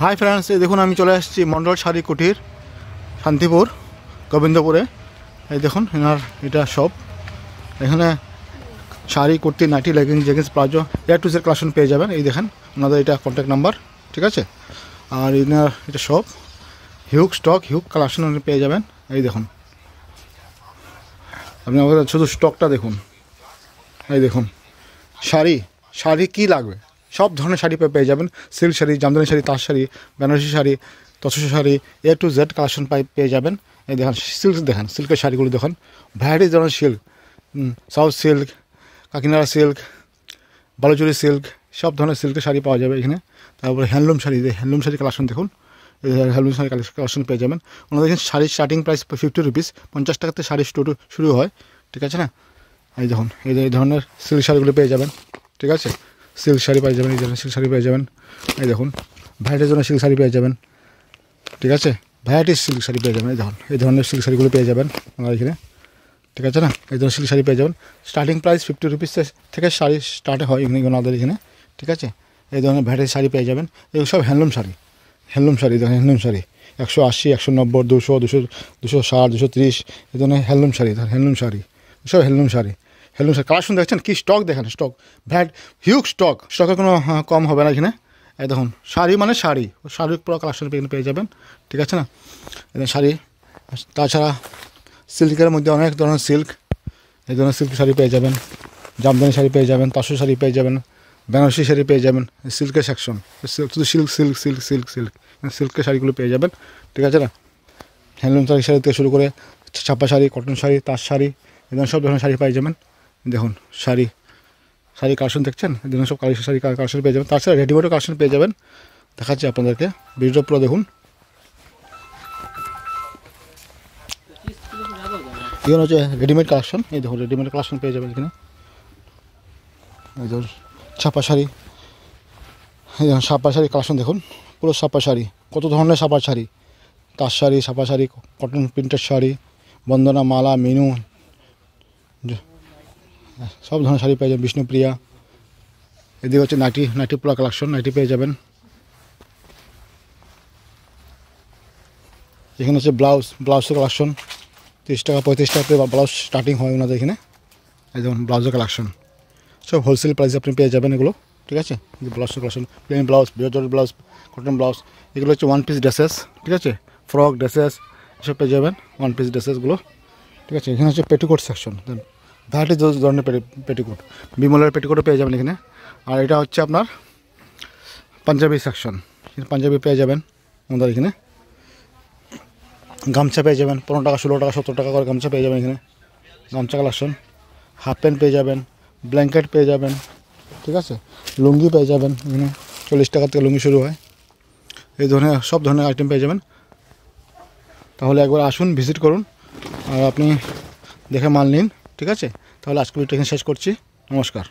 Hi friends, এই দেখুন আমি চলে আসছি মন্ডল শাড়ি কুটির, শান্তিপুর, গোবিন্দপুরে। এই দেখুন এনার এটা শপ। এখানে sari, kurti, nightie, leggings, palazzo to Z collection পেয়ে যাবেন। এই দেখেন ওনাদের এটা কন্ট্যাক্ট নাম্বার, ঠিক আছে। আর এনার এটা shop, huge stock, huge collection পেয়ে যাবেন। এই দেখুন আপনি আমাদের শুধু স্টকটা দেখুন। এই দেখুন শাড়ি কী লাগবে সব ধরনের শাড়ি পেয়ে যাবেন। সিল্ক শাড়ি, জামদানি শাড়ি, তাঁত sari, Banarasi sari, tussar sari, to Z collection পেয়ে যাবেন। এই দেখেন সিল্ক, দেখেন সিল্কের শাড়িগুলো দেখুন, ভ্যারাইটিস ধরনের silk, south silk, Kakinara silk, Baluchari silk, সব ধরনের সিল্কের শাড়ি পাওয়া যাবে এখানে। তারপরে হ্যান্ডলুম শাড়ি কালেকশন দেখুন, হ্যান্ডলুম শাড়ি কালেকশন পেয়ে যাবেন। ওনাদের এখানে শাড়ির স্টার্টিং প্রাইস 50 রুপিস, 50 টাকাতে শাড়ি শুরু হয়, ঠিক আছে না। এই দেখুন এই ধরনের সিল্ক শাড়িগুলো পেয়ে যাবেন, ঠিক আছে। সিল্ক শাড়ি পেয়ে যাবেন, এই ধরনের সিল্ক শাড়ি পেয়ে যাবেন। এই দেখুন ভ্যারাইটিস ধরনের সিল্ক শাড়ি পেয়ে যাবেন, ঠিক আছে। ভ্যারাইটিস সিল্ক শাড়ি পেয়ে যাবেন। এই দেখুন এই ধরনের সিল্ক শাড়িগুলো পেয়ে যাবেন ওনার এখানে, ঠিক আছে না। এই ধরনের সিল্ক শাড়ি পেয়ে যাবেন। স্টার্টিং প্রাইস 50 রুপিস থেকে শাড়ি স্টার্ট হয় ওনাদের এখানে, ঠিক আছে। এই ধরনের ভ্যারাইটিস শাড়ি পেয়ে যাবেন। এগুলো সব হ্যান্ডলুম শাড়ি দেখেন, হ্যান্ডলুম শাড়ি 180, 190, 200, 260, 230, এই ধরনের হ্যান্ডলুম শাড়ি সব হ্যান্ডলুম শাড়ি কালেকশন দেখছেন কি স্টক, দেখেন স্টক হিউজ স্টকের কোনো কম হবে না এখানে। এই দেখুন শাড়ি মানে শাড়ির পুরো কালেকশন পেয়ে যাবেন, ঠিক আছে না। এই শাড়ি, তাছাড়া সিল্কের মধ্যে অনেক ধরনের সিল্ক, এই ধরনের সিল্ক শাড়ি পেয়ে যাবেন, জামদানি শাড়ি পেয়ে যাবেন, তসর শাড়ি পেয়ে যাবেন, বেনারসি শাড়ি পেয়ে যাবেন। সিল্কের সেকশন, শুধু সিল্কের শাড়িগুলো পেয়ে যাবেন, ঠিক আছে না। হ্যান্ডলুম শাড়ি থেকে শুরু করে ছাপা শাড়ি, কটন শাড়ি, তাঁত শাড়ি, এই ধরনের সব ধরনের শাড়ি পেয়ে যাবেন। দেখুন শাড়ি কালেকশন দেখছেন, এই ধরনের সব শাড়ি কালেকশন পেয়ে যাবেন। তাছাড়া রেডিমেডও কালেকশন পেয়ে যাবেন, দেখাচ্ছি আপনাদেরকে, ভিডিওটা পুরো দেখুন। এখানে হচ্ছে রেডিমেড কালেকশন, এই দেখুন রেডিমেড কালেকশন পেয়ে যাবেন এখানে। এই ধরুন ছাপা শাড়ি, এই দেখুন ছাপা শাড়ি কালেকশন দেখুন, পুরো ছাপা শাড়ি, কত ধরনের ছাপা শাড়ি, তাঁত শাড়ি, ছাপা শাড়ি, কটন প্রিন্টের শাড়ি, বন্দনা, মালা, মিনু, সব ধরনের শাড়ি পেয়ে যাবেন। বিষ্ণুপ্রিয়া, এদিকে হচ্ছে নাইটি পুরো কালেকশন, নাইটি পেয়ে যাবেন। এখানে হচ্ছে ব্লাউজের কালেকশন, 30 টাকা 35 টাকা ব্লাউজ স্টার্টিং হয় ওনাদের এখানে। এই যেমন ব্লাউজের কালেকশন সব হোলসেল প্রাইসে আপনি পেয়ে যাবেন এগুলো, ঠিক আছে। ব্লাউজের কালেকশন, প্লেন ব্লাউজ, বিয়র ব্লাউজ, কটন ব্লাউজ, এগুলো হচ্ছে 1 পিস ড্রেসেস, ঠিক আছে। ফ্রক ড্রেসেস এসব পেয়ে যাবেন, 1 পিস ড্রেসেসগুলো, ঠিক আছে। এখানে হচ্ছে পেটিকোট সেকশন, ভ্যারাইটিস ধরনের পেটিকোট, বিমলের পেটিকোটও পেয়ে যাবেন এখানে। আর এটা হচ্ছে আপনার পাঞ্জাবি সেকশন, পাঞ্জাবি পেয়ে যাবেন আমাদের এখানে। গামছা পেয়ে যাবেন 15 টাকা, 16 টাকা, 17 টাকা করে গামছা পেয়ে যাবেন এখানে। গামছা কালেকশন, হাফ প্যান্ট পেয়ে যাবেন, ব্ল্যাঙ্কেট পেয়ে যাবেন, ঠিক আছে। লুঙ্গি পেয়ে যাবেন এখানে, 40 টাকা থেকে লুঙ্গি শুরু হয়। এই ধরনের সব ধরনের আইটেম পেয়ে যাবেন। তাহলে একবার আসুন, ভিজিট করুন, আর আপনি দেখে মাল নিন, ঠিক আছে। তাহলে আজকে ভিডিওটা এখানে শেষ করছি, নমস্কার।